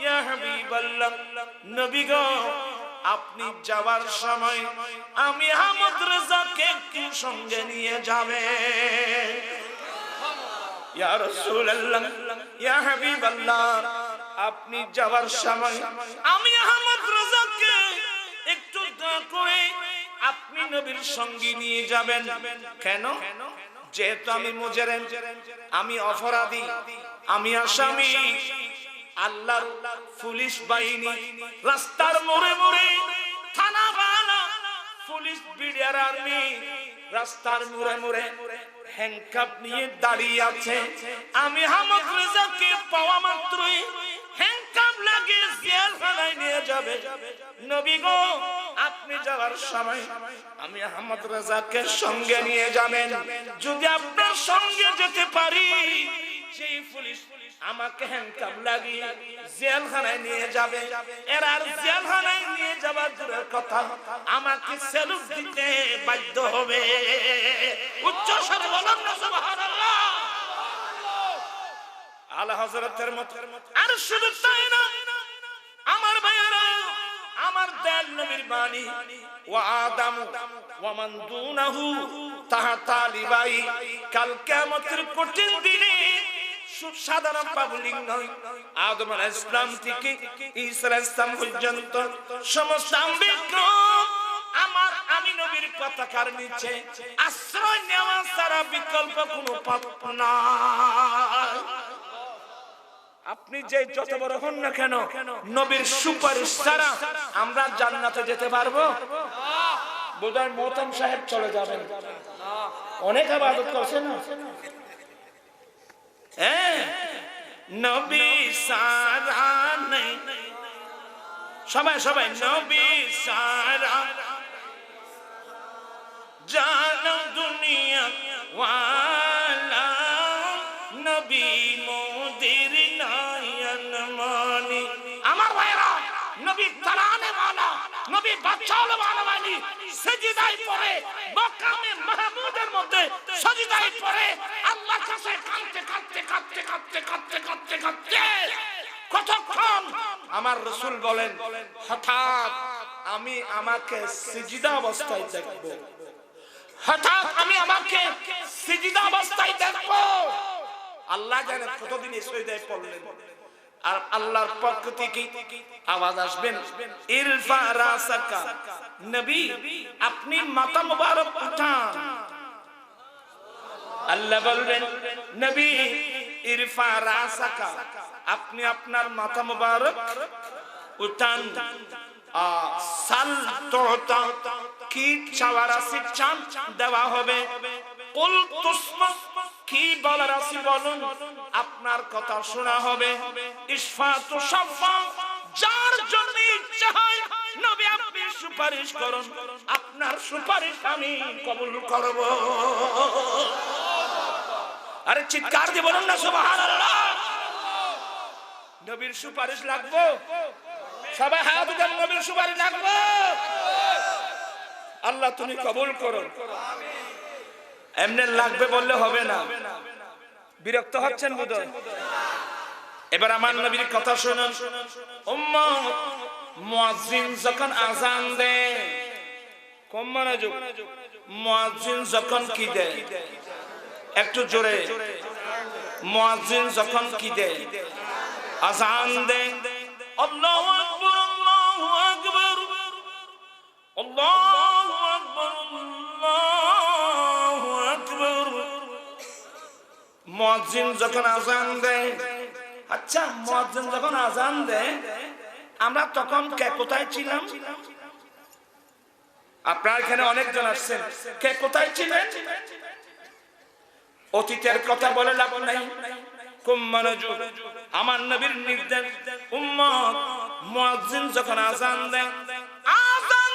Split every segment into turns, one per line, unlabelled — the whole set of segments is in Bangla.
ইয়া হাবিবাল্লাহ, নবী গো আপনি যাওয়ার সময় আমি আহমদ রেজাকে একটু সঙ্গে নিয়ে যাবেন। ইয়া রাসূলুল্লাহ, ইয়া হাবিবাল্লাহ, আপনি যাওয়ার সময় আমি আহমদ রেজাকে একটু দয়া করে আপনি নবীর সঙ্গে নিয়ে যাবেন। কেন? যেহেতু আমি মুজরিম, আমি অপরাধী, আমি আসামি। আল্লাহর পুলিশ বাহিনী রাস্তার মোড়ে মোড়ে, থানাওয়ালা পুলিশ বিডিআর আর্মি রাস্তার মোড়ে মোড়ে হ্যান্ডকাপ নিয়ে দাঁড়িয়ে আছে। আমি আহমদ রেজাকে পাওয়া মাত্রই হ্যান্ডকাপ লাগিয়ে জেলখানায় নিয়ে যাবে। নবী গো আপনি যাওয়ার সময় আমি আহমদ রেজাকে সঙ্গে নিয়ে যাবেন। যদি আপনার সঙ্গে যেতে পারি, সেই পুলিশ আমাকে হ্যান্ডকাপ লাগিয়ে জেলখানায় নিয়ে যাবে। এর আর জেলখানায় নিয়ে যাবার দূরের কথা, আমাকে স্যালুট দিতে বাধ্য হবে। উচ্চ স্বরে বলুন না সুবহানাল্লাহ। আলা হযরতের মত। আর শুধু তাই না আমার ভাইয়েরা, আমার দয়াল নবীর বাণী, ওয়া আদামু ওয়া মান দুনাহু তাহাতা লিবাই, কাল কিয়ামতের কঠিন দিনে সাধারণ পাবলিক নয়, আদম আলাইহিস সালাম থেকে ঈসা আলাইহিস সালাম পর্যন্ত সমস্ত আম্বিয়া আমার আমি নবীর পতাকার নিচে আশ্রয় নেওয়া ছাড়া বিকল্প কোনো পথ নাই। আপনি যে যত বড় হন না কেন, নবীর সুপারিশ ছাড়া আমরা জান্নাতে যেতে পারবো? বোধহয় মোহতাম সাহেব চলে যাবেন, অনেক ইবাদত করছেন না। নবী সারা নেই, সবাই সবাই নবী সারা জানো দুনিয়া ওয়ালা, নবী মোদের নয়ন মনি। আমার ভাইরা, নবী তারানে वाला, নবী বাদশাহ বানাবানি সিজদায় পড়ে, মাকামে মাহমুদের মধ্যে সিজদায় পড়ে আল্লাহর কাছে কাঁদতে কাঁদতে কাঁদতে কাঁদতে কাঁদতে কাঁদতে কাঁদতে কতক্ষণ। আমার রাসূল বলেন, হঠাৎ আমি আমাকে সিজদা অবস্থায় দেখব, হঠাৎ আমি আমাকে সিজদা অবস্থায় দেখব। আল্লাহ জানে কতদিন সিজদায় পড়লেন। আর আল্লাহর পক্ষ থেকে আওয়াজ আসবেন, ইরফা রাসাকা, নবী আপনি মাথা মুবারক উঠান। আল্লাহ বলবেন, নবী ইরফা রাসাকা, আপনি আপনার মাথা মুবারক উঠান। সাল তোতা, কি চাওয়ার আছে চান দেওয়া হবে। কুল তুসমা, কি বলার আছে বলুন, আপনার কথা শোনা হবে। ইসফাতু শাফা, যার জন্য ইচ্ছা হয় নবী আপনি সুপারিশ করুন, আপনার সুপারিশ আমি কবুল করব। আরে চিৎকার দিয়ে বলুন না সুবহানাল্লাহ। নবীর সুপারিশ লাগবে, সবাই হাত উঠান, নবীর সুপারিশ লাগবে। আল্লাহ তুমি কবুল করো। এমনি লাগবে বললে হবে না, বিরক্ত হচ্ছেন বোধহয়। এবার আমার নবীর কথা শুনুন। উম্মত, মুয়াজ্জিন যখন আযান দেয়, কম মনোযোগ, মুয়াজ্জিন যখন কি দেয়, একটু জোরে, মুয়াজ্জিন যখন কি দেয়, আযান দেয়, আল্লাহু আকবার আল্লাহু আকবার আল্লাহু আকবার আল্লাহু আকবার। মুয়াজ্জিন যখন আযান দেয়, আচ্ছা মুয়াজ্জিন যখন আযান দেয়, আমরা তখন কে কোথায় ছিলাম? আপনারা এখানে অনেকজন আসছেন, কে কোথায় ছিলেন? অতীতের কথা বলে লাভ নাই, খুব মনোযোগ। আমার নবীর নির্দেশ, উম্মত মুয়াজ্জিন যখন আযান দেয়, আযান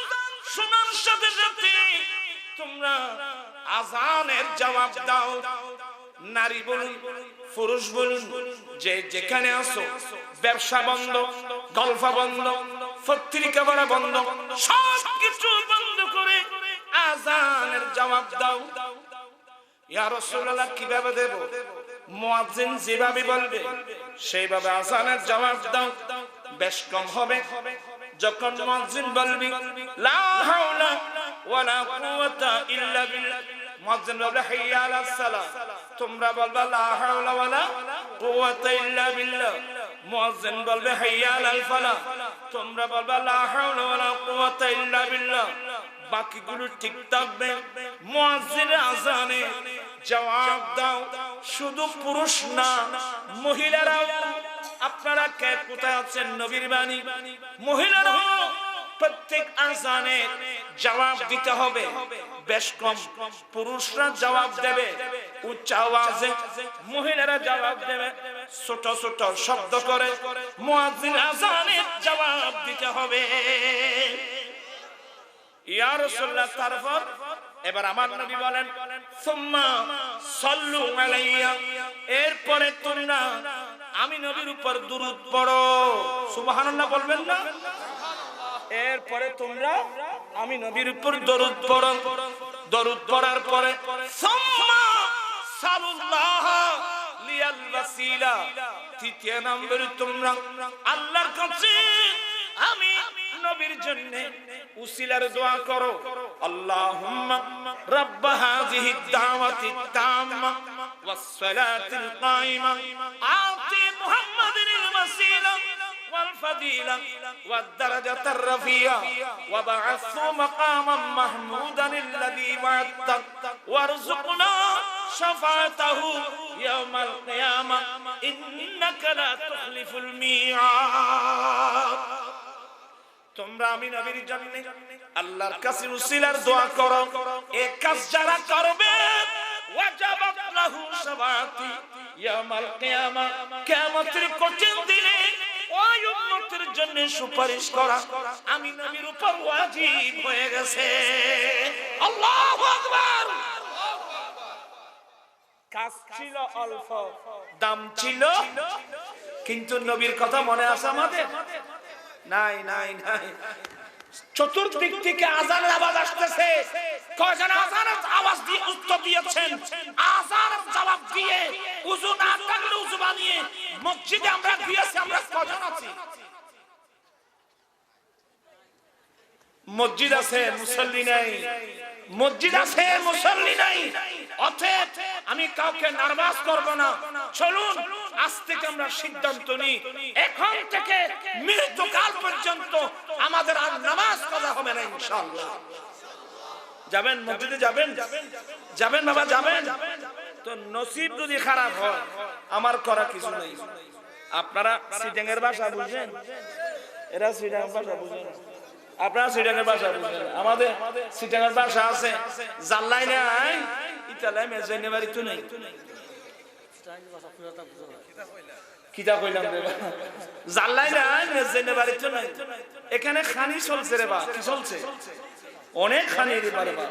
শোনার সাথে সাথে তোমরা আযানের জবাব দাও। নারী বলুন, পুরুষ বলুন, যে যেখানে আসো, ব্যবসা বন্ধ, গল্প বন্ধ, পত্রিকা পড়া বন্ধ, সব কিছু বন্ধ করে আযানের জবাব দাও। ইয়া রাসূলুল্লাহ, কিভাবে দেব? মুয়াজ্জিন যেভাবে বলবে সেইভাবে আযানের জবাব দাও। বেশ কম হবে যখন মুয়াজ্জিন বলবি লা হাওলা ওয়ালা কুওয়াতা ইল্লা বিল্লাহ, মুয়াজ্জিন বলবে হাইয়া আলাস সালাহ, তোমরা বলবা লা হাওলা ওয়ালা কুওয়াতা ইল্লা বিল্লাহ। মুয়াজ্জিন বলবে হাইয়া আলাল ফালাহ, তোমরা বলবা লা হাওলা ওয়ালা কুওয়াতা ইল্লা বিল্লাহ। বাকিগুলো ঠিক থাকবে। মুয়াজ্জিনের আযানে জবাব দাও। শুধু পুরুষ না, মহিলারাও। আপনারা কে কোথায় আছেন? নবীর বাণী। মহিলারাও প্রত্যেক আযানে জবাব দিতে হবে। বেশ কম পুরুষরা জবাব দেবে উচ্চ আওয়াজে, মহিলারা জবাব দেবে ছোট ছোট শব্দ করে। মুয়াজ্জিন আযানে জবাব দিতে হবে। ইয়া রাসূলুল্লাহ, তারপর এবার আমার নবী বলেন সুম্মা সাল্লু আলাইয়া, এরপরে তোমরা আমি নবীর উপর দুরূদ পড়ো। সুবহানাল্লাহ বলবেন না? এরপরে তোমরা আমি নবীর উপর দরুদ পড়ো। দরুদ পড়ার পরে সুম্মা সাল্লাল্লাহ লিয়াল ওয়াসিলা, তৃতীয় নম্বরে তোমরা আল্লাহর কাছে আমি নবীর জন্য উসিলার দোয়া করো। আল্লাহুম্মা রাব্বা হাযিহিদ দাওয়াতিত তাম্মা ওয়াস সালাতিল কায়িমা আতি মুহাম্মাদিনিল ওয়াসিলা ওয়াল ফাদিলা ওয়াদ দারাজাতার রাফিয়া ওয়া বা'আসহু মাকামান মাহমুদানিল্লাযী ওয়া'আদতা ওয়ারযুকনা শাফাআতাহু ইয়াওমাল কিয়ামা ইন্নাকা লা তুখলিফুল মিআদ। তোমরা আমি নবীর জন্য আল্লাহর কাছে উসিলার দোয়া করো। এই কাজ যারা করবে ওয়াজাবাত লাহু শাফাআতি ইয়াওমাল কিয়ামা, কিয়ামতের কঠিন দিনে ওই উম্মতের জন্য সুপারিশ করা আমি নবীর উপর ওয়াজিব হয়ে গেছে। আল্লাহু আকবার। কাজ ছিল অল্প, দাম ছিল, কিন্তু নবীর কথা মনে আছে আমাদের? নাই নাই নাই। চতুর্দিক থেকে আযানের আওয়াজ আসতেছে। কয়জন আযানের আওয়াজ দিয়ে উত্তর দিয়েছেন? আযানের জবাব দিয়ে ওযু না থাকলে ওযু বানিয়ে মসজিদে আমরা গিয়েছি। আমরা কয়জন আছি? মসজিদ আছে, মুসল্লি নাই। মসজিদ আছে, মুসল্লি নাই। অতএব আমি কাউকে নার্ভাস করব না। চলুন আজ থেকে আমরা সিদ্ধান্ত নিই, এখন থেকে মৃত্যুকাল পর্যন্ত আমাদের আর নামাজ কাজা হবে না ইনশাআল্লাহ। যাবেন মসজিদে? যাবেন? যাবেন বাবা, যাবেন। তো নসিব যদি খারাপ হয় আমার করা কিছু নেই। আপনারা সিটাঙের ভাষা বুঝেন? এরা সিটাঙের ভাষা বুঝেন? আপনারা সিটাঙের ভাষা বুঝেন? আমাদের সিটাঙের ভাষা আছে, জাল্লাই নাই ইতালাই মেজেনে বাড়ি তো নেই। কিতা কইলাম রে? জাল্লাই নাই মেজেনে বাড়ি তো নাই। এখানে খানি চলছে রে বা। কি চলছে? অনেক খানি রে বাবা,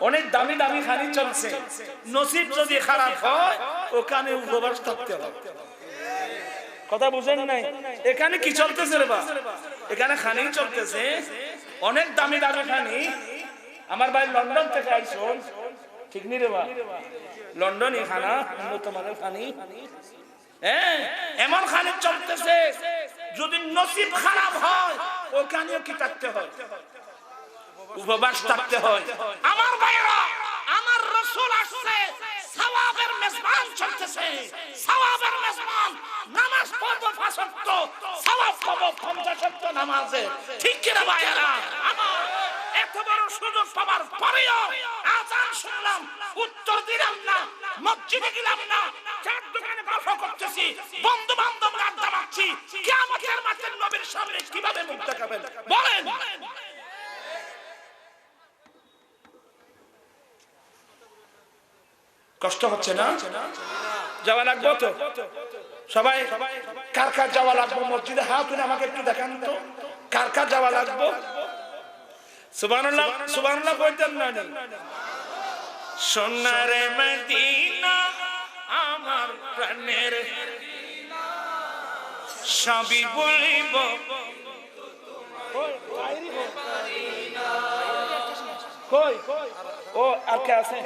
অনেক দামি দামি খানি চলছে। নসিব যদি খারাপ হয় ওখানে উপবাস থাকতে হবে। কথা বুঝেন নাই? এখানে কি চলতেছে রে বা? এখানে খানি চলতেছে, অনেক দামি দামি খানি। আমার ভাই লন্ডন থেকে আইসন, ঠিক নি রে বা? লন্ডনই খানা, উন্নত মানের খানি। হ্যাঁ, এমন খানি চলতেছে, যদি নসিব খারাপ হয় ওখানেও কি থাকতে হয়? উপবাস থাকতে হয়। আমার ভাইরা, আমার রাসূল আসছে, সওয়াবের মেজবান চলতেছে। সওয়াবের মেজবান, নামাজ পড়ব ৫ ওয়াক্ত, সওয়াব পাবো ৫০ ওয়াক্ত নামাজে। ঠিক কি না ভাইরা? আমার এত বড় সুযোগ পাবার পরেও আযান শুনলাম, উত্তর দিলাম না, মসজিদে গেলাম না, চার দোকানে গল্প করতেছি, বন্ধু বান্ধব আড্ডা মারছি। কিয়ামতের মাঠে নবীর সামনে কিভাবে মুখ দেখাবেন বলেন? কষ্ট হচ্ছে না? যাওয়া লাগবে তো সবাই? কার কার যাওয়া লাগবে মসজিদে? হাত তুলে আমাকে একটু দেখান তো, কার কার যাওয়া লাগবে? সুবহানাল্লাহ, সুবহানাল্লাহ কইতেন না? সোনারে মদিনা আমার প্রাণের সবই বলিব। কই ও আর কে আছে?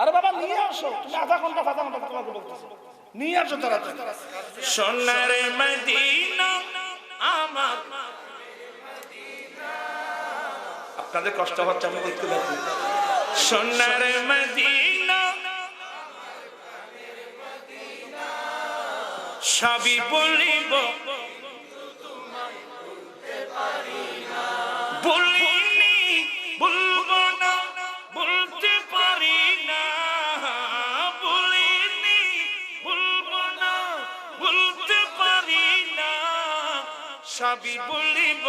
আরে বাবা নিয়ে আসো, তুমি আধা ঘন্টা তোমাকে বলতেছো, নিয়ে আসো তাড়াতাড়ি। সোনার মদিনা আমার। আপনাদের কষ্ট হচ্ছে আমি দেখতে পাচ্ছি। সোনার মদিনা সবই বলিব, বলিনি বলবো না, বলতে পারি না, বলিনি বলবো না, বলতে পারি না, সবই বলিব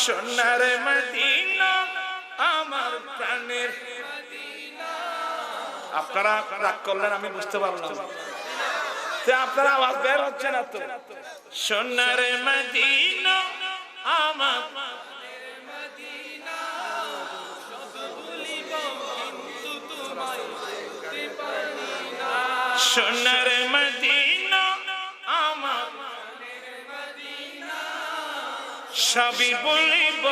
সোনার মদিনা আমার প্রাণের। আপনারা রাগ করলেন আমি বুঝতে পারলাম, আপনারা আওয়াজ বের হচ্ছে না তো। সোনার মদিনা আমার, সোনার মদিনা আমার সবই বলিব।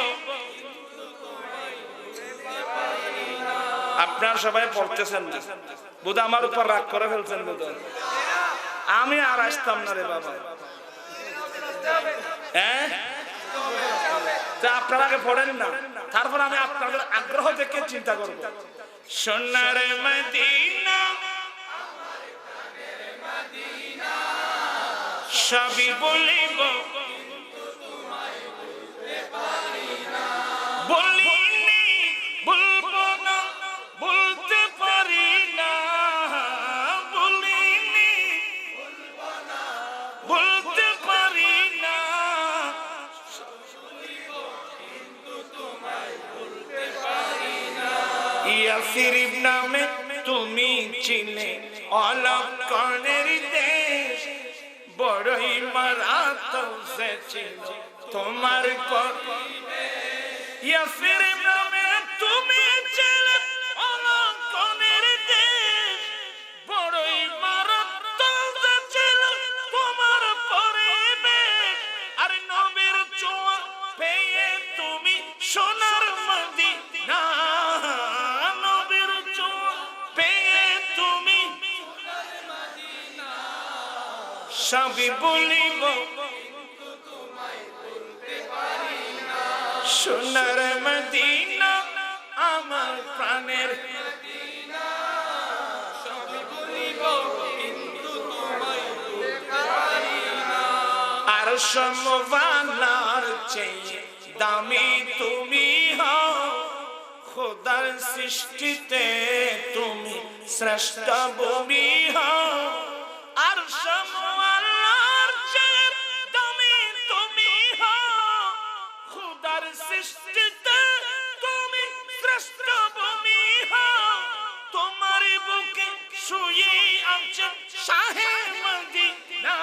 আপনারা সবাই পড়তেছেন না, বোধ আমার উপর রাগ করে ফেলছেন বোধ। আমি আর আসতাম না রে বাবা। হ্যাঁ, আপনারা আগে পড়েন না, তারপর আমি আপনাদের আগ্রহ দেখে চিন্তা করব। সোনার মদিনা সবই বলিব, বলিনি বলবো না, বলতে পারি না, বলিনি বলতে পারি না, ইয়াসরিব নামে তুমি চিনে অলক্ষণের দেশ, বড়ই মারাত্মক ছিল তোমার পরিবেশ। ইয়াসরিব নামে তুমি চিনে অলক্ষণের দেশ, বড়ই মারাত্মক ছিল তোমার পরিবেশ। আর নবীর ছোঁয়া পেয়ে তুমি সোনার মদিনা, নবীর ছোঁয়া পেয়ে তুমি সবই বলিব সোনার মদিনা আমার প্রাণের। আর সমবানার চেয়ে দামি তুমি হও, খোদার সৃষ্টিতে তুমি শ্রেষ্ঠ ভূমি হও। আর সমবানার চেয়ে দামি তুমি হও, খোদার সৃষ্টিতে তুমি শ্রেষ্ঠ ভূমি হও। তোমার বুকে শুয়ে আছেন শাহে মদিনা,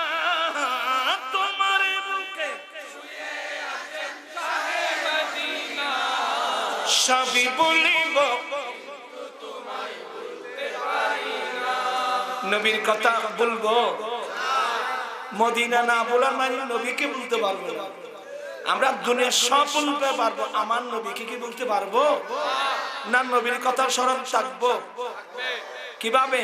তোমার বুকে সবই বলিব। নবীর কথা বলবো, মদিনা না বলার মানে নবীকে বলতে পারবো না। আমরা দুনিয়া সব বলতে পারবো, আমার নবীকে কি বলতে পারবো না? নবীর কথা স্মরণ থাকবো কিভাবে?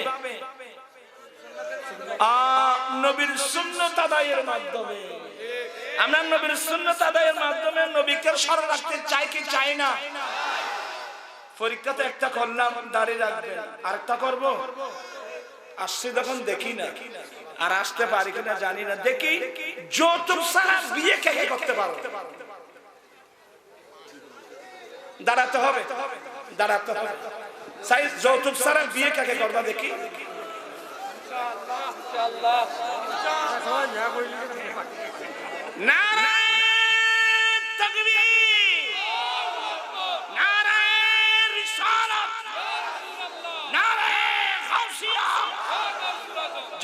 নবীর সুন্নাত আদায়ের মাধ্যমে। আমরা নবীর সুন্নাত আদায়ের মাধ্যমে নবীকে স্মরণ রাখতে চাই কি চাই না? পরীক্ষাতে একটা করলাম দাঁড়িয়ে রাখবেন, আরেকটা করবো, আসছি যখন দেখি না, আর আসতে পারি কিনা জানি না, দেখি যৌতুক ছাড়া বিয়ে কে কে করতে পারো? দাঁড়াতে হবে, দাঁড়াতে হবে। যৌতুক ছাড়া বিয়ে কে কে করবা দেখি। নারায়ে তাকবীর, নারায়ে রিসালাত, নারায়ে গাউসিয়া,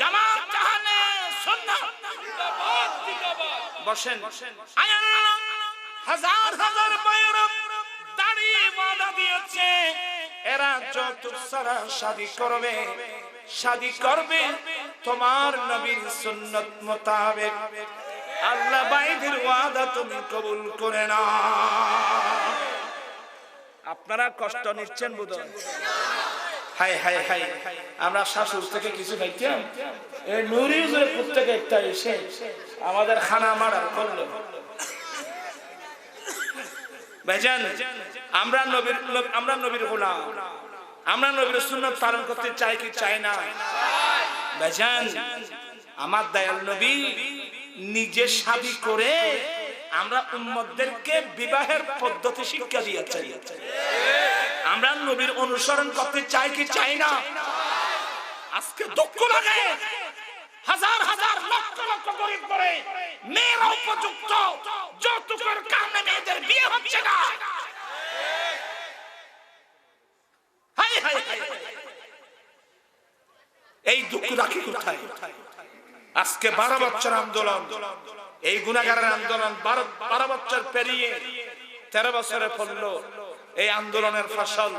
জামাত আহলে সুন্নাহ জিন্দাবাদ জিন্দাবাদ। বসেন। আয় আল্লাহ, হাজার হাজার বয়রব দাঁড়িয়ে ওয়াদা দিয়েছে, এরা যৌতুক ছাড়া শাদী করবে, শাদী করবে তোমার নবীর সুন্নাত মোতাবেক। আল্লাহ বাইদের ওয়াদা তুমি কবুল করে না। আপনারা কষ্ট নিচ্ছেন বুঝুন, হাই হাই হাই, আমরা শাশুড় থেকে কিছু খাইতাম, এই নুরিউজের প্রত্যেকে একটা এসে আমাদের খানা মারার করলো। ভাইজান, আমরা নবীর গোলাম, আমরা নবীর সুন্নাত পালন করতে চাই কি চাই না? ভাইজান, আমার দয়াল নবী নিজে শাদী করে আমরা উম্মতদেরকে বিবাহের পদ্ধতি শিক্ষা দিয়েছেন। আমরা নবীর অনুসরণ করতে চাই কি চাই না? আজকে দুঃখ লাগে, হাজার হাজার লক্ষ লক্ষ গরিব করে মেয়েরা উপযুক্ত যৌতুকের কারণে মেয়েদের বিয়ে হচ্ছে না। হাই হাই হাই, এই দুঃখ রাখি কোথায়? আজকে 12 বছর আন্দোলন, এই গুনাহগারের আন্দোলন 12 বছর পেরিয়ে 13 বছরে পড়লো। এই আন্দোলনের ফসল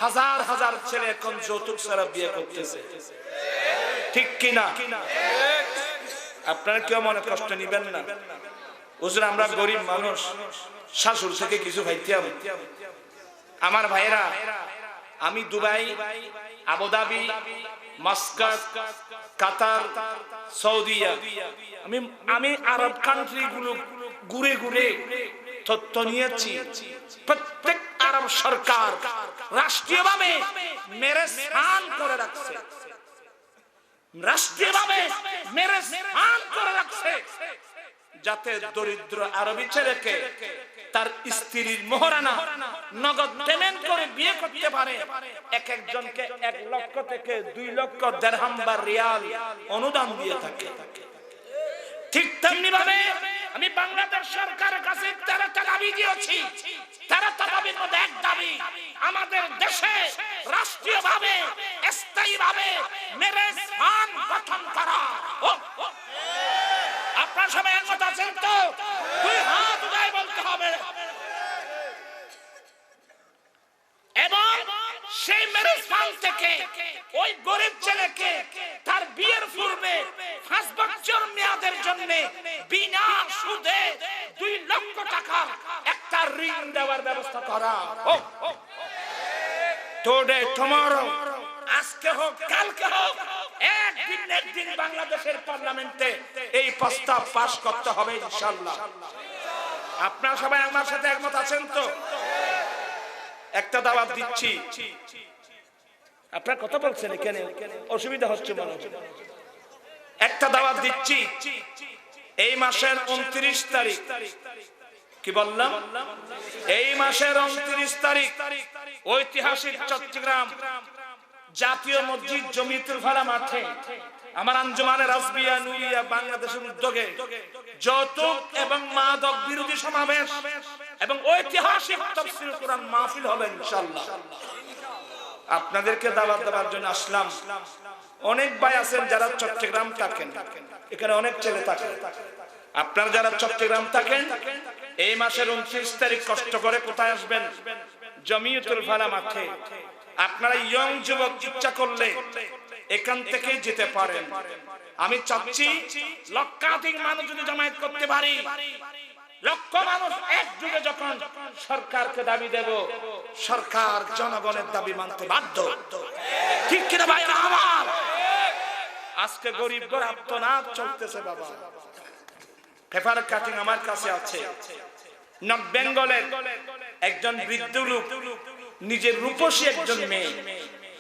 হাজার হাজার ছেলে এখন যৌতুক ছাড়া বিয়ে করতেছে, ঠিক কিনা? আপনারা কেউ মনে কষ্ট নিবেন না। হুজুর, আমরা গরিব মানুষ, শাশুড় থেকে কিছু খাইতাম। আমার ভাইরা, আমি দুবাই, আবুধাবি, মাস্কাট, কাতার, সৌদিয়া, আমি আরব কান্ট্রি গুলো ঘুরে ঘুরে তথ্য নিয়েছি। প্রত্যেক আরব সরকার রাষ্ট্রীয়ভাবে ম্যারেজ আইন করে রাখছে, রাষ্ট্রীয়ভাবে ম্যারেজ আইন করে রাখছে, যাতে দরিদ্র আরবি ছেলেকে তার স্ত্রীর মোহরানা নগদ পেমেন্ট করে বিয়ে করতে পারে। এক একজনকে 1 লক্ষ থেকে 2 লক্ষ দিরহাম বা রিয়াল অনুদান দিয়ে থাকে। ঠিক তেমনি ভাবে আমি বাংলাদেশ সরকারের কাছে 13টা দাবি দিয়েছি। 13টা দাবির মধ্যে এক দাবি, আমাদের দেশে রাষ্ট্রীয়ভাবে স্থায়ীভাবে ম্যারেজ আইন গঠন করা। আপনার সবাই একমত আছেন তো? 2 হাত উঠায় বলতে হবে। এবং সেই ম্যারেজ ফান্ড থেকে ওই গরিব ছেলেকে তার বিয়ের পূর্বে 5 বছর মেয়াদের জন্য বিনা সুদে 2 লক্ষ টাকার একটা ঋণ দেওয়ার ব্যবস্থা করা। টুডে টুমরো, আজকে হোক কালকে হোক, একদিন বাংলাদেশের পার্লামেন্টে এই প্রস্তাব পাস করতে হবে ইনশাআল্লাহ। আপনারা সবাই আমার সাথে একমত আছেন তো? একটা দাওয়াত দিচ্ছি। আপনারা কথা বলছেন, এখানে অসুবিধা হচ্ছে মনে হয়। একটা দাওয়াত দিচ্ছি, এই মাসের 29 তারিখ, কি বললাম? এই মাসের 29 তারিখ ঐতিহাসিক চট্টগ্রাম জাতীয় মসজিদ জমিয়তুল ফালাহ মাঠে আমার আঞ্জুমানে রাসবিয়া নুরিয়া বাংলাদেশের উদ্যোগে যৌতুক এবং মাদক বিরোধী সমাবেশ এবং ঐতিহাসিক তাফসীরুল কুরআন মাহফিল হবে ইনশাআল্লাহ। আপনাদেরকে দাওয়াত দেওয়ার জন্য আসলাম। অনেক ভাই আছেন যারা চট্টগ্রাম থাকেন, এখানে অনেক ছেলে থাকে। আপনারা যারা চট্টগ্রাম থাকেন, এই মাসের 29 তারিখ কষ্ট করে কোথায় আসবেন? জমিয়তুল ফালাহ মাঠে। আপনারা ইয়ং যুবক ইচ্ছা করলে এখান থেকে যেতে পারেন। আমি চাচ্ছি লক্ষাধিক মানুষ যদি জমায়েত করতে পারি, লক্ষ মানুষ একযোগে যখন সরকারকে দাবি দেব, সরকার জনগণের দাবি মানতে বাধ্য, ঠিক কিনা ভাই আমার? আজকে গরিব ঘর আত্মনাদ চলতেছে বাবা। পেপার কাটিং আমার কাছে আছে। নর্থ বেঙ্গলের একজন বৃদ্ধ লোক নিজের রূপসী একজন মেয়ে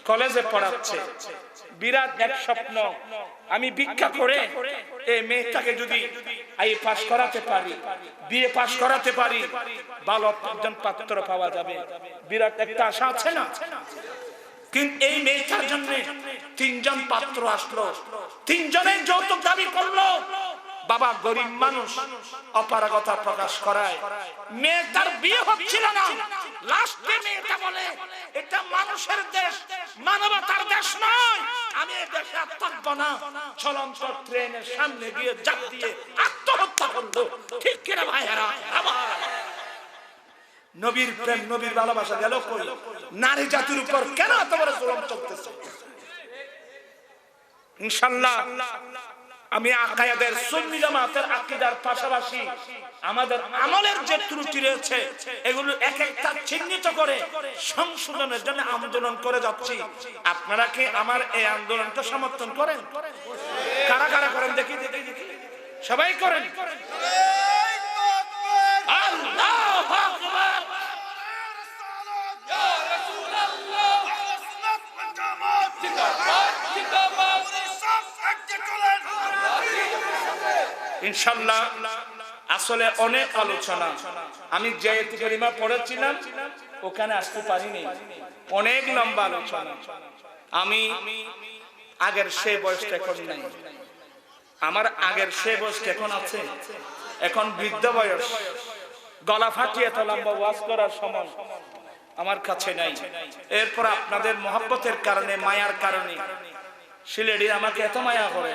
কলেজে পড়াচ্ছে। বিরাট এক স্বপ্ন, আমি ভিক্ষা করে এই মেয়েটাকে যদি আইএ পাস করাতে পারি, বিএ পাস করাতে পারি, ভালো একজন পাত্র পাওয়া যাবে। বিরাট একটা আশা আছে না? কিন্তু এই মেয়েটার জন্য 3 জন পাত্র আসলো, 3 জনের যৌতুক দাবি করলো। বাবা গরিব মানুষ অপারগতা প্রকাশ করায় মেয়েটার বিয়ে হচ্ছিল না। লাস্টে মেয়েটা বলে, এটা মানুষের দেশ, মানবতার দেশ নয়, আমি এই দেশে আর থাকবো না। চলন্ত ট্রেনের সামনে গিয়ে ঝাঁপ দিয়ে আত্মহত্যা করলো। ঠিক কিনা ভাইয়েরা? নবীর প্রেম, নবীর ভালোবাসা গেল কই? নারী জাতির উপর কেন এত বড় জুলুম চলতেছে? ইনশাআল্লাহ আমি আকায়েদের সুন্নি জামাতের আকীদার পাশাপাশি আমাদের আমলের যে ত্রুটি রয়েছে এগুলো এক একটা চিহ্নিত করে সংশোধনের জন্য আন্দোলন করে যাচ্ছি। আপনারা কি আমার এই আন্দোলনটা সমর্থন করেন? কারা কারা করেন দেখি দেখি দেখি, সবাই করেন। আল্লাহু আকবার। ইনশাআল্লাহ আসলে অনেক আলোচনা, আমি যে আয়াত কারিমা পড়েছিলাম ওখানে আসতে পারিনি, অনেক লম্বা আলোচনা। আমি আগের সে বয়সটা এখন নাই, আমার আগের সে বয়সটা এখন আছে, এখন বৃদ্ধ বয়স, গলা ফাটিয়ে এত লম্বা ওয়াজ করার সময় আমার কাছে নাই। এরপর আপনাদের মহব্বতের কারণে, মায়ার কারণে সিলেটি আমাকে এত মায়া করে,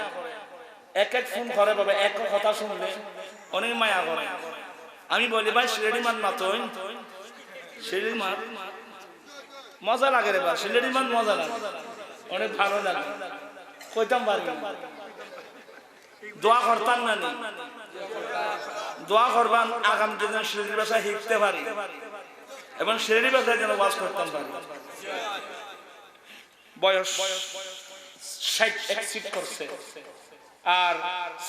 এক এক ফোন করে বাবা, এক কথা শুনলে অনেক মায়া করে। আমি বলি ভাই সিলেটি মান না, তো সিলেটি মান মজা লাগে রে, বা সিলেটি মান মজা লাগে, অনেক ভালো লাগে, কইতাম পারি। দোয়া করতাম না, দোয়া করবান আগামী দিনে সিলেটি ভাষা শিখতে পারি এবং সিলেটি ভাষায় যেন ওয়াজ করতাম পারি। বয়স 60 এক্সিড করছে, আর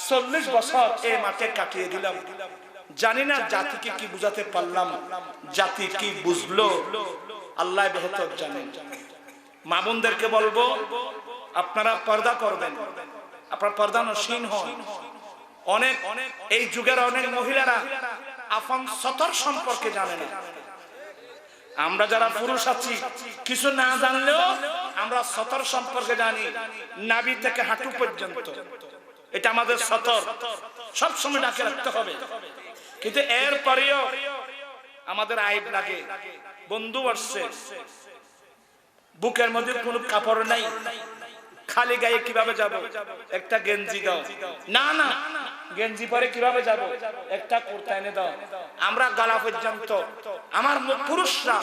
40 বছর এই মাঠে কাটিয়ে দিলাম। জানি না জাতিকে কি বুঝাতে পারলাম, জাতি কি বুঝলো আল্লাহ বেহতর জানেন। মা বোনদেরকে বলবো আপনারা পর্দা করবেন, আপনারা পর্দা নসীন হন। অনেক এই যুগের অনেক মহিলারা আপন সতর সম্পর্কে জানে না। আমরা যারা পুরুষ আছি কিছু না জানলেও আমরা সতর সম্পর্কে জানি, নাভি থেকে হাঁটু পর্যন্ত, এটা আমাদের সতর, সবসময় ডাকে রাখতে হবে। কিন্তু এরপরেও আমাদের আইব লাগে, বন্ধু আসছে, বুকের মধ্যে কোনো কাপড় নাই, খালি গায়ে কিভাবে যাব, একটা গেঞ্জি দাও, না না গেঞ্জি পরে কিভাবে যাব, একটা কুর্তা এনে দাও। আমরা গলা পর্যন্ত, আমার পুরুষরা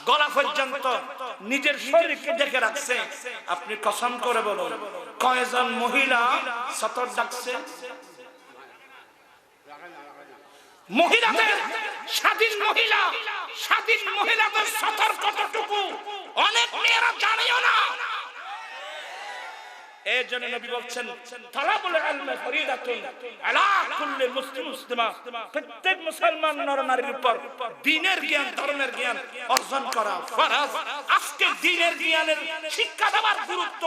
গলা পর্যন্ত নিজের শরীরকে ঢেকে রাখছে। আপনি কসম করে বলুন কয়জন মহিলা সতর ডাকছে? মহিলাদের স্বাধীন মহিলা, স্বাধীন মহিলাদের সতর কতটুকু অনেক মেয়েরা জানেও না। এর জন্য নবী বলছেন তালাবুল ইলমি ফরিদাতুন আলা কুল্লি মুসলিম মুসলিমা, প্রত্যেক মুসলমান নর নারীর উপর দ্বীনের জ্ঞান, ধর্মের জ্ঞান অর্জন করা ফরজ। আজকে দ্বীনের জ্ঞানের শিক্ষা দেওয়ার গুরুত্ব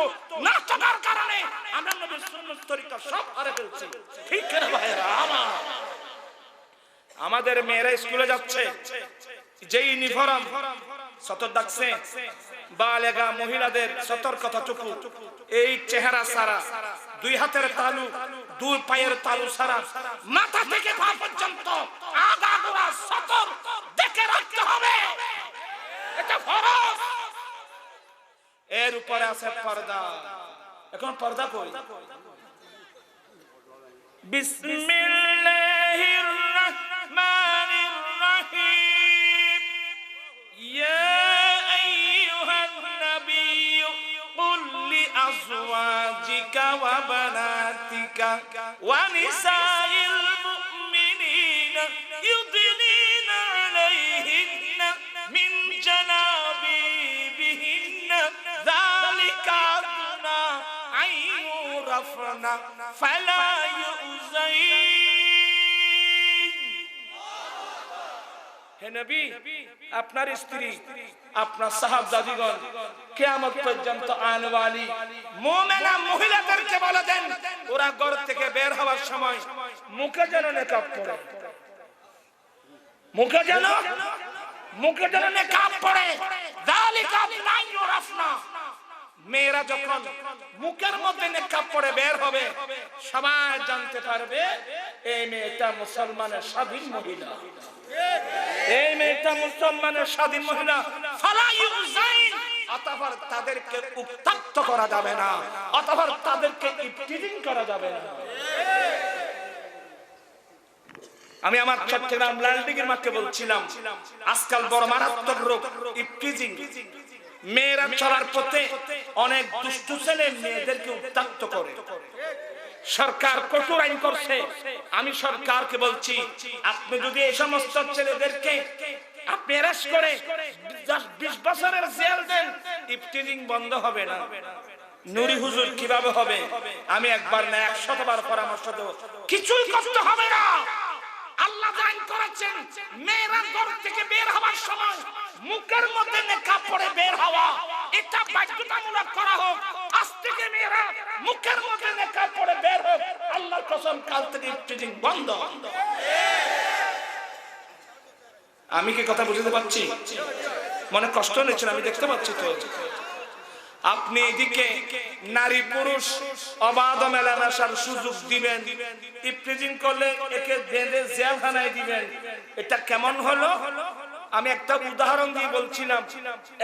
না থাকার কারণে আমরা নবীর সুন্নাত তরিকা সব হারিয়ে ফেলছি। ঠিক না ভাইরা আমার? আমাদের মেয়েরা স্কুলে যাচ্ছে, যে ইউনিফর্ম সতর ডাকছে, বালেগা মহিলাদের সতর্কতাটুকু এই চেহারা সারা, দুই হাতের তালু, দুই পায়ের তালু সারা, মাথা থেকে পা পর্যন্ত আগাগোড়া সতর দেখে রাখতে হবে, এটা ফরজ। এর উপরে আছে পর্দা। এখন পর্দা কই? বিসমিল্লাহির রাহমানির রাহিম। ইয়া أزواجك وبناتك ونساء المؤمنين يدنين عليهن من جلابيبهن ذلك أدنى أن يعرفن فلا يؤذين। হে নবী, আপনার স্ত্রী, আপনার সাহাবজাদিগণ কিয়ামত পর্যন্ত আনওয়ালি মুমিনা মহিলাদেরকে বলে দেন ওরা ঘর থেকে বের হওয়ার সময় মুখে যেন নেকাব পরে, মুখে যেন নেকাব পরে। যালিকা লা ইউরাফনা, মেয়েরা যখন মুখের মধ্যে নেকাব পরে বের হবে সবাই জানতে পারবে এই মেয়েটা মুসলমানের স্বাধীন মহিলা, এই মেয়েটা মুসলমানের স্বাধীন মহিলা। ফালা ইউযাইন, অতঃপর তাদেরকে উত্ত্যক্ত করা যাবে না, অতঃপর তাদেরকে ইফতিজিং করা যাবে না। আমি আমার চট্টগ্রাম লালদিঘির মাঠে বলছিলাম আজকাল বড় মারাত্মক রোগ ইফতিজিং। মেয়েরা চলার পথে অনেক দুষ্ট ছেলে মেয়েদেরকে উত্ত্যক্ত করে, সরকার কঠোর আইন করছে। আমি সরকারকে বলছি, আপনি যদি এই সমস্ত ছেলেদেরকে আপনি অ্যারেস্ট করে 20 বছরের জেল দেন, ইফতিজিং বন্ধ হবে না। নুরি হুজুর কিভাবে হবে? আমি একবার না 100 বার পরামর্শ দেব, কিছুই করতে হবে না। আল্লাহ আইন করেছেন মেয়েরা ঘর থেকে বের হওয়ার সময় মুখের মধ্যে নেকাব পরে বের হওয়া, এটা বাধ্যতামূলক করা হোক। আজ থেকে মেয়েরা মুখের মধ্যে নেকাব পরে বের হোক। আল্লাহর কসম, কাল থেকে ইফতিজিং বন্ধ। আমি কি কথা বুঝতে পারছি? মনে কষ্ট নিচ্ছেন, আমি দেখতে পাচ্ছি তো। আপনি এদিকে নারী পুরুষ অবাধ মেলামেশার সুযোগ দিবেন, ইফতিজিং করলে একে বেঁধে জেলখানায় দিবেন, এটা কেমন হলো? আমি একটা উদাহরণ দিয়ে বলছিলাম।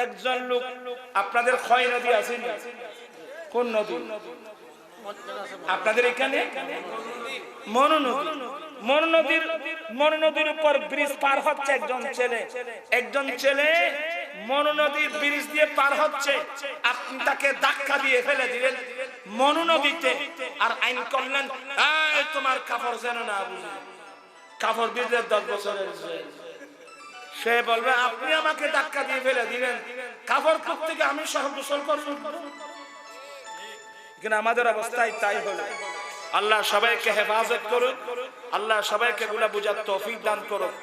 একজন লোক, আপনাদের ক্ষয় নদী আছে না? কোন নদী আপনাদের এখানে? মনু নদী। মনু নদীর উপর ব্রিজ পার হচ্ছে একজন ছেলে মনু নদীর ব্রিজ দিয়ে পার হচ্ছে। আপনি তাকে ধাক্কা দিয়ে ফেলে দিলেন মনু নদীতে, আর আইন করলেন এই তোমার কাপড় যেন না বুঝি, কাপড় দিলে 10 বছরের জেল। সে বলবে আপনি আমাকে ধাক্কা দিয়ে ফেলে দিলেন, কাপড় থেকে আমি সহ গোসল করব। কিন্তু আমাদের অবস্থায় তাই হলো। আল্লাহ সবাইকে হেফাজত করুক, আল্লাহ সবাইকে এগুলা বুঝার তৌফিক দান করুক।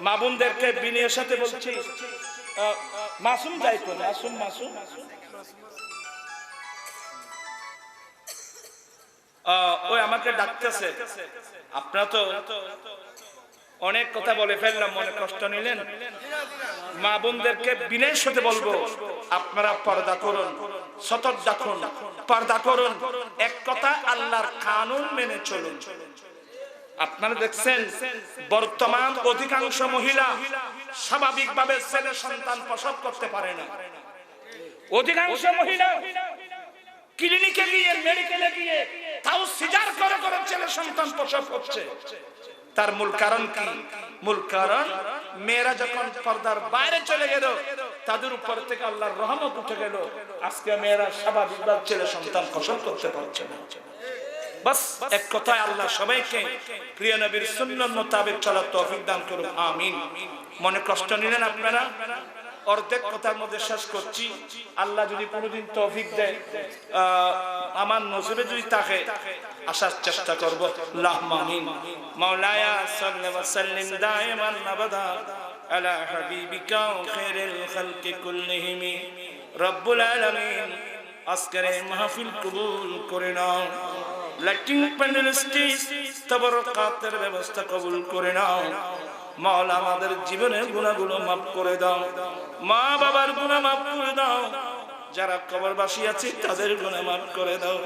মা বোনদেরকে বিনয়ের সাথে বলছি, মাসুম যাই তো, মাসুম ওই আমাকে ডাকতেছে। আপনারা তো অনেক কথা বলে ফেললাম, মনে কষ্ট নিলেন। মা বোনদেরকে বিনয়ের সাথে বলবো, আপনারা পর্দা করুন, সতর্ক থাকুন, পর্দা করুন। এক কথা, আল্লাহর কানুন মেনে চলুন। আপনারা দেখছেন বর্তমান অধিকাংশ মহিলা স্বাভাবিকভাবে ছেলে সন্তান প্রসব করতে পারে না। অধিকাংশ মহিলা ক্লিনিকে গিয়ে, মেডিকেলে গিয়ে, তাও সিজার করে করে ছেলে সন্তান প্রসব হচ্ছে। তার মূল কারণ কি? মূল কারণ মেয়েরা যখন পর্দার বাইরে চলে গেল, তাদের উপর থেকে আল্লাহর রহমত উঠে গেল। আজকে মেয়েরা স্বাভাবিকভাবে ছেলে সন্তান প্রসব করতে পারছে না। বাস এক কথায়, আল্লাহ সবাইকে প্রিয় নবীর সুন্নাত মোতাবেক চলার তৌফিক দান করুন, আমিন। মনে কষ্ট নিলেন আপনারা? অর্ধেক কথার মধ্যে শেষ করছি। আল্লাহ যদি কোনোদিন তৌফিক দেয়, আমার নসিবে যদি থাকে, আসার চেষ্টা করব। আল্লাহুম্মা আমিন। মাওলায়া সাল্লি ওয়া সাল্লিম দাইমান আবাদা আলা হাবিবিকা খায়রুল খালকি কুল্লিহিম। রব্বুল আলামিন, আজকের এই মাহফিল কবুল করে নাও। লাইটিং প্যান্ডেল, স্টেজ, তাবারকাতের ব্যবস্থা কবুল করে নাও। মাওলা, আমাদের জীবনের গুনাহগুলো মাফ করে দাও, মা বাবার গুনাহ মাফ করে দাও, যারা কবরবাসী আছে তাদের গুনাহ মাফ করে দাও।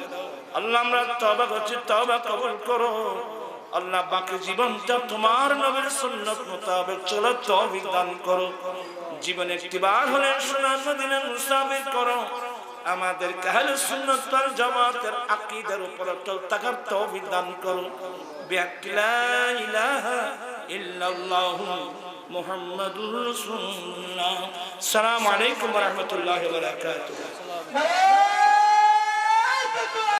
আল্লাহ, আমরা তওবা করছি, তওবা কবুল করো। আল্লাহ, বাকি জীবনটা তোমার নবীর সুন্নাত মোতাবেক চলার তৌফিক দান করো। জীবনে একটিবার হলে সোনার মদিনার মুসাফির করো। আমাদেরকে আহলে সুন্নাত ওয়াল জামাতের আকীদার উপর থাকার তৌফিক দান করো। বিআলা ইলাহা ইল্লাল্লাহু মুহাম্মাদুর রাসূলুল্লাহ। আসসালামু আলাইকুম ওয়া রাহমাতুল্লাহি ওয়া বারাকাতুহু।